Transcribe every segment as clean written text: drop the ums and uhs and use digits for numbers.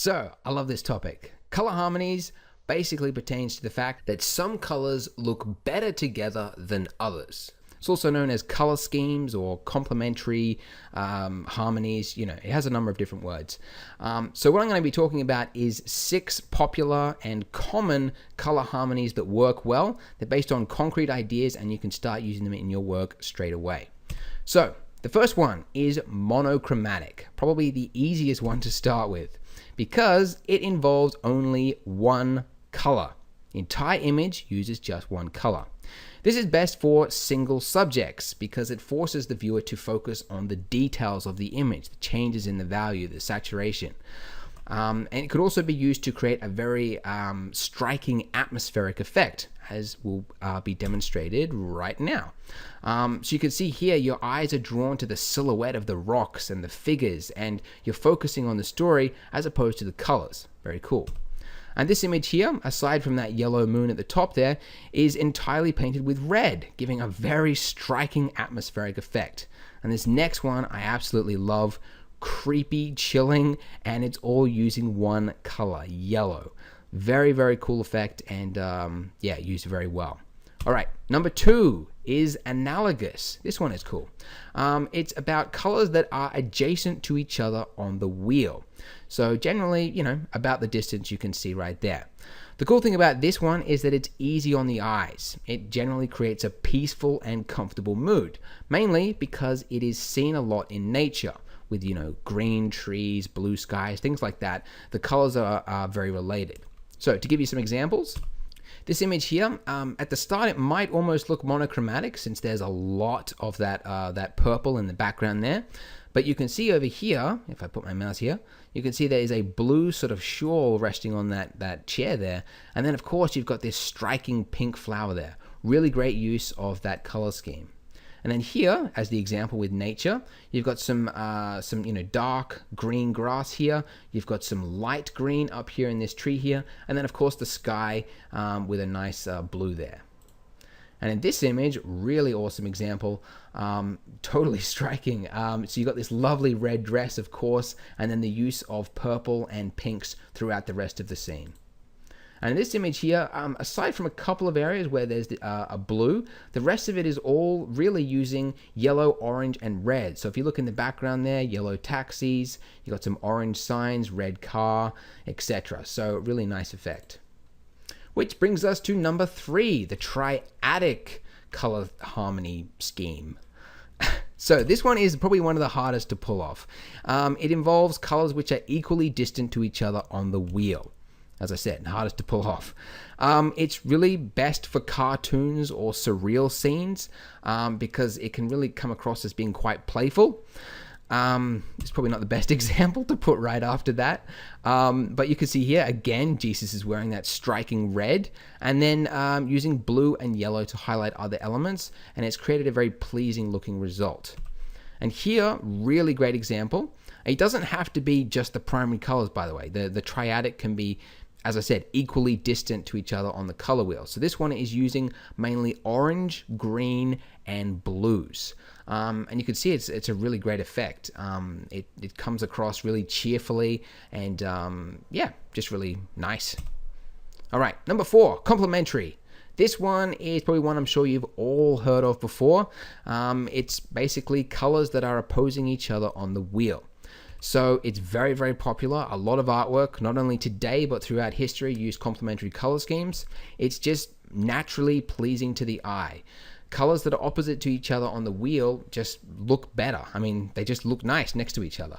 So, I love this topic. Color harmonies basically pertains to the fact that some colors look better together than others. It's also known as color schemes or complementary harmonies. You know, it has a number of different words. So what I'm going to be talking about is 6 popular and common color harmonies that work well. They're based on concrete ideas and you can start using them in your work straight away. So, the first one is monochromatic, probably the easiest one to start with, because it involves only one color. The entire image uses just one color. This is best for single subjects because it forces the viewer to focus on the details of the image, the changes in the value, the saturation. And it could also be used to create a very striking atmospheric effect, as will be demonstrated right now. So you can see here your eyes are drawn to the silhouette of the rocks and the figures, and you're focusing on the story as opposed to the colors. Very cool. And this image here, aside from that yellow moon at the top there, is entirely painted with red, giving a very striking atmospheric effect. And this next one I absolutely love. Creepy, chilling, and it's all using one color, yellow. Very, very cool effect, and yeah, used very well. All right, number 2 is analogous. This one is cool. It's about colors that are adjacent to each other on the wheel. So generally, you know, about the distance you can see right there. The cool thing about this one is that it's easy on the eyes. It generally creates a peaceful and comfortable mood, mainly because it is seen a lot in nature with, you know, green trees, blue skies, things like that. The colors are very related. So to give you some examples, this image here, at the start it might almost look monochromatic since there's a lot of that purple in the background there. But you can see over here, if I put my mouse here, you can see there is a blue sort of shawl resting on that chair there. And then of course you've got this striking pink flower there. Really great use of that color scheme. And then here, as the example with nature, you've got some you know, dark green grass here. You've got some light green up here in this tree here. And then of course the sky with a nice blue there. And in this image, really awesome example, totally striking. So you've got this lovely red dress, of course, and then the use of purple and pinks throughout the rest of the scene. And in this image here, aside from a couple of areas where there's a blue, the rest of it is all really using yellow, orange, and red. So if you look in the background there, yellow taxis, you got some orange signs, red car, etc. So really nice effect. Which brings us to number 3, the triadic color harmony scheme. So this one is probably one of the hardest to pull off. It involves colors which are equally distant to each other on the wheel. As I said, hardest to pull off. It's really best for cartoons or surreal scenes because it can really come across as being quite playful. It's probably not the best example to put right after that. But you can see here, again, Jesus is wearing that striking red and then using blue and yellow to highlight other elements. And it's created a very pleasing looking result. And here, really great example. It doesn't have to be just the primary colors, by the way. The triadic can be, as I said, equally distant to each other on the color wheel. So this one is using mainly orange, green, and blues. And you can see it's a really great effect. It comes across really cheerfully and yeah, just really nice. All right, number 4, complementary. This one is probably one I'm sure you've all heard of before. It's basically colors that are opposing each other on the wheel. So it's very, very popular. A lot of artwork, not only today, but throughout history, use complementary color schemes. It's just naturally pleasing to the eye. Colors that are opposite to each other on the wheel just look better. I mean, they just look nice next to each other.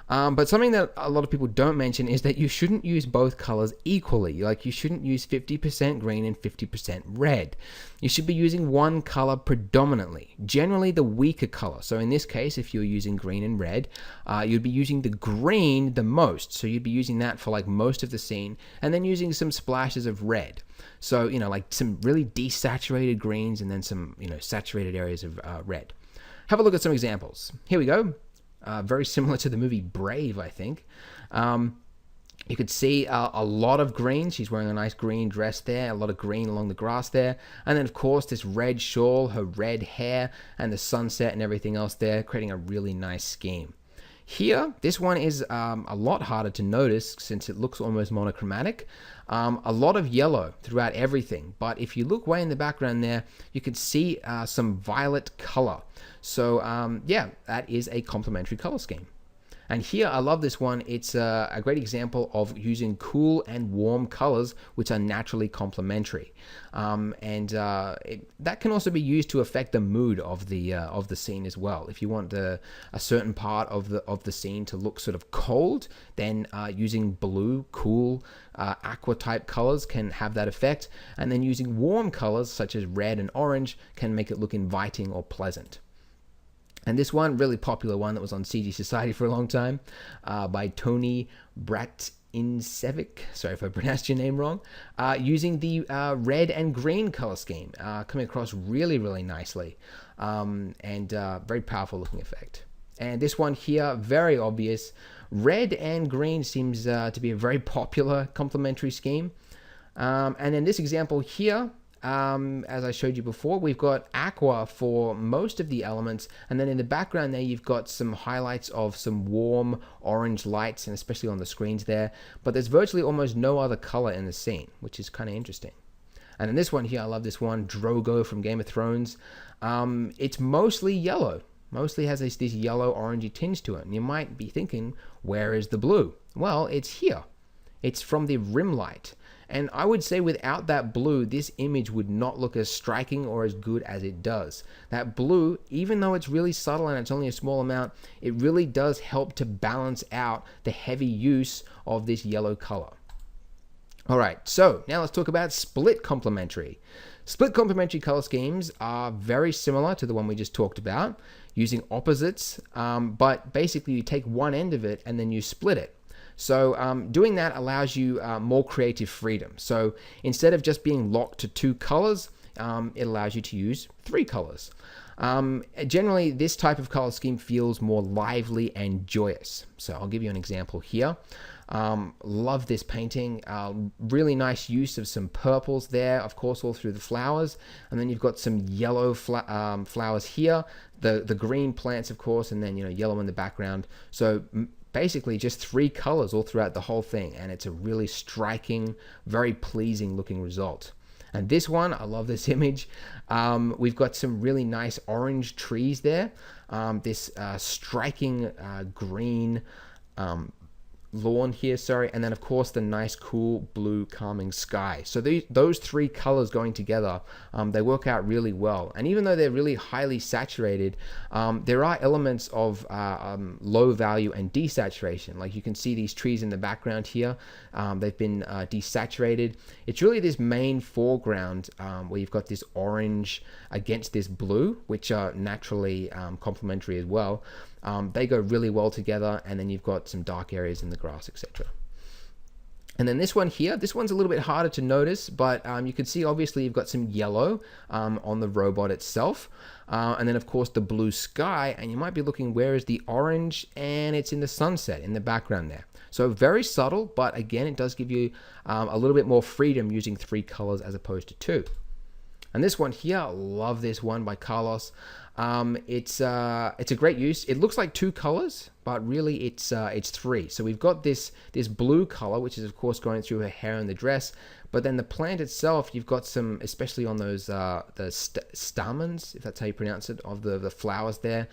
But something that a lot of people don't mention is that you shouldn't use both colors equally. Like, you shouldn't use 50% green and 50% red. You should be using one color predominantly, generally the weaker color. So in this case, if you're using green and red, you'd be using the green the most. So you'd be using that for like most of the scene and then using some splashes of red. So, you know, like some really desaturated greens and then some, you know, saturated areas of red. Have a look at some examples. Here we go. Very similar to the movie Brave, I think. You could see a lot of green. She's wearing a nice green dress there, a lot of green along the grass there. And then, of course, this red shawl, her red hair, and the sunset and everything else there, creating a really nice scheme. Here, this one is a lot harder to notice since it looks almost monochromatic. A lot of yellow throughout everything, but if you look way in the background there, you can see some violet color. So yeah, that is a complementary color scheme. And here, I love this one. It's a great example of using cool and warm colors, which are naturally complementary. That can also be used to affect the mood of the scene as well. If you want a certain part of the scene to look sort of cold, then using blue, cool, aqua type colors can have that effect. And then using warm colors such as red and orange can make it look inviting or pleasant. And this one, really popular one that was on CG Society for a long time, by Tony Bratincevic, sorry if I pronounced your name wrong, using the red and green color scheme, coming across really, really nicely, and very powerful looking effect. And this one here, very obvious. Red and green seems to be a very popular complementary scheme. And in this example here, as I showed you before, we've got aqua for most of the elements, and then in the background there you've got some highlights of some warm orange lights, and especially on the screens there, but there's virtually almost no other color in the scene, which is kind of interesting. And in this one here, I love this one, Drogo from Game of Thrones. It's mostly yellow, mostly has this yellow orangey tinge to it, and you might be thinking, where is the blue? Well, it's here. It's from the rim light. And I would say without that blue, this image would not look as striking or as good as it does. That blue, even though it's really subtle and it's only a small amount, it really does help to balance out the heavy use of this yellow color. All right, so now let's talk about split complementary. Split complementary color schemes are very similar to the one we just talked about, using opposites, but basically you take one end of it and then you split it. So doing that allows you more creative freedom. So instead of just being locked to two colors, it allows you to use three colors. Generally, this type of color scheme feels more lively and joyous. So I'll give you an example here. Love this painting. Really nice use of some purples there, of course, all through the flowers. And then you've got some yellow flowers here, the green plants, of course, and then yellow in the background. So basically just three colors all throughout the whole thing, and it's a really striking, very pleasing looking result. And this one, I love this image. We've got some really nice orange trees there, this striking green lawn here, and then of course the nice cool blue calming sky. So those three colors going together, they work out really well. And even though they're really highly saturated, there are elements of low value and desaturation. Like you can see these trees in the background here, they've been desaturated. It's really this main foreground where you've got this orange against this blue, which are naturally complementary as well. They go really well together, and then you've got some dark areas in the grass, etc. And then this one here, this one's a little bit harder to notice, but you can see obviously you've got some yellow on the robot itself, and then of course the blue sky, and you might be looking, where is the orange? And it's in the sunset in the background there. So very subtle, but again, it does give you a little bit more freedom using three colors as opposed to two. And this one here, love this one by Carlos. It's a great use. It looks like two colors, but really it's three. So we've got this blue color, which is of course going through her hair and the dress, but then the plant itself, you've got some, especially on those the stamens, if that's how you pronounce it, of the flowers there.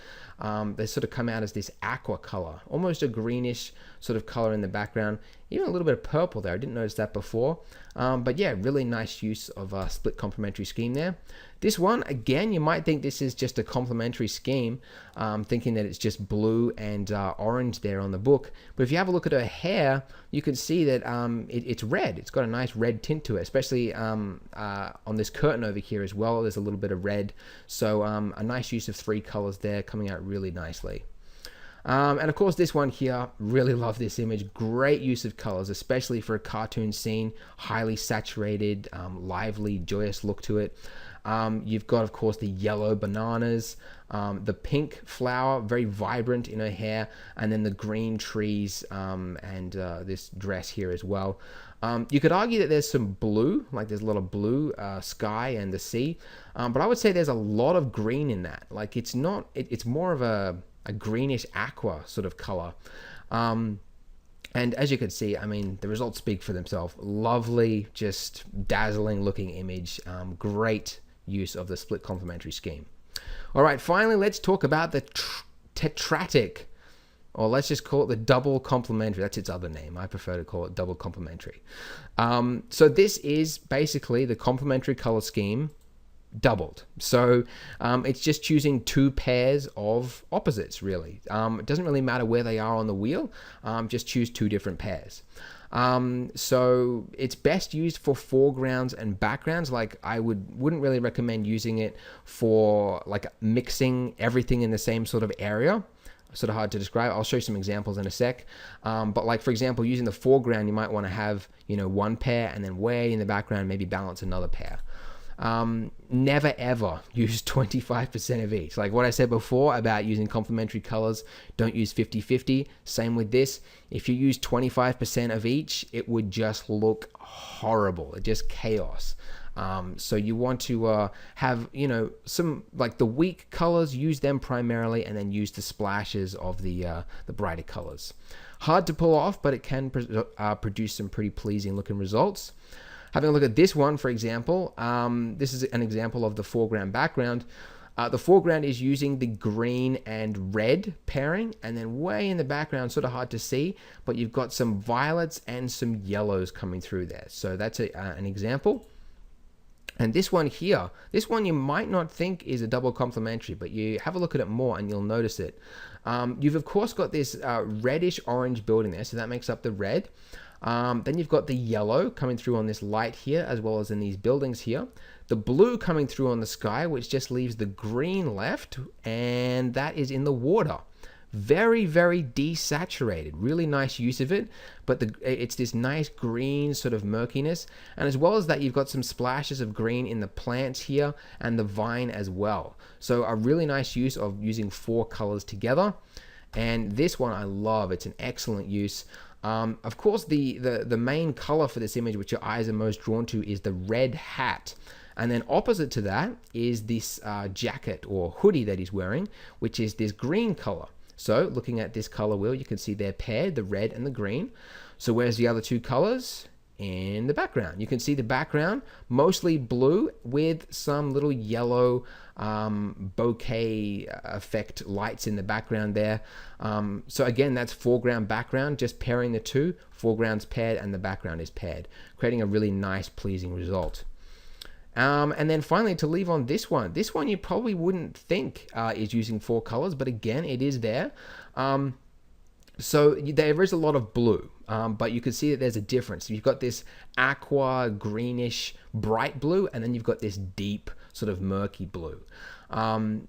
They sort of come out as this aqua color, almost a greenish sort of color in the background. Even a little bit of purple there. I didn't notice that before. But yeah, really nice use of a split complementary scheme there. This one, again, you might think this is just a complementary scheme, thinking that it's just blue and orange there on the book. But if you have a look at her hair, you can see that it's red. It's got a nice red tint to it, especially on this curtain over here as well. There's a little bit of red. So a nice use of three colors there, coming out really nicely. And of course this one here, really love this image. Great use of colors, especially for a cartoon scene. Highly saturated, lively, joyous look to it. You've got, of course, the yellow bananas, the pink flower, very vibrant in her hair, and then the green trees and this dress here as well. You could argue that there's some blue, like there's a lot of blue sky and the sea, but I would say there's a lot of green in that. Like it's not, it's more of a a greenish aqua sort of color. And as you can see, I mean, the results speak for themselves. Lovely, just dazzling looking image. Great use of the split complementary scheme. All right, finally, let's talk about the tetratic, or let's just call it the double complementary. That's its other name. I prefer to call it double complementary. So this is basically the complementary color scheme doubled. So it's just choosing two pairs of opposites, really. It doesn't really matter where they are on the wheel. Just choose two different pairs. So it's best used for foregrounds and backgrounds. Like I wouldn't really recommend using it for like mixing everything in the same sort of area. Sort of hard to describe. I'll show you some examples in a sec. But like, for example, using the foreground, you might want to have, you know, one pair, and then way in the background, maybe balance another pair. Never ever use 25% of each. Like what I said before about using complementary colors, don't use 50-50. Same with this. If you use 25% of each, it would just look horrible. It's just chaos. So you want to have, you know, some like the weak colors, use them primarily, and then use the splashes of the brighter colors. Hard to pull off, but it can produce some pretty pleasing looking results. Having a look at this one, for example, this is an example of the foreground background. The foreground is using the green and red pairing, and then way in the background, sort of hard to see, but you've got some violets and some yellows coming through there. So that's an example. And this one here, this one you might not think is a double complementary, but you have a look at it more and you'll notice it. You've of course got this reddish orange building there, so that makes up the red. Then you've got the yellow coming through on this light here, as well as in these buildings here. The blue coming through on the sky, which just leaves the green left, and that is in the water. Very, very desaturated. Really nice use of it, but it's this nice green sort of murkiness. And as well as that, you've got some splashes of green in the plants here and the vine as well. So a really nice use of using four colors together. And this one I love. It's an excellent use. Of course, the main color for this image, which your eyes are most drawn to, is the red hat. And then opposite to that is this jacket or hoodie that he's wearing, which is this green color. So looking at this color wheel, you can see they're paired, the red and the green. So where's the other two colors? In the background. You can see the background, mostly blue with some little yellow bokeh effect lights in the background there. So again, that's foreground, background, just pairing the two. Foreground's paired and the background is paired, creating a really nice, pleasing result. And then finally, to leave on this one you probably wouldn't think is using four colors, but again, it is there. So there is a lot of blue, but you can see that there's a difference. You've got this aqua, greenish, bright blue, and then you've got this deep, sort of murky blue.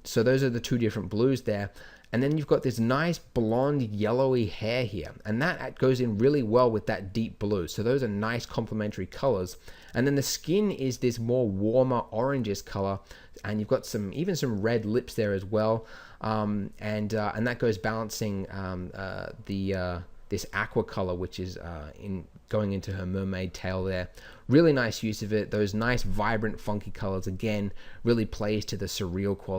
So those are the two different blues there. And then you've got this nice blonde, yellowy hair here, and that goes in really well with that deep blue. So those are nice complementary colors. And then the skin is this more warmer orangish color, and you've got even some red lips there as well. And that goes balancing this aqua color, which is going into her mermaid tail there. Really nice use of it. Those nice, vibrant, funky colors again really plays to the surreal quality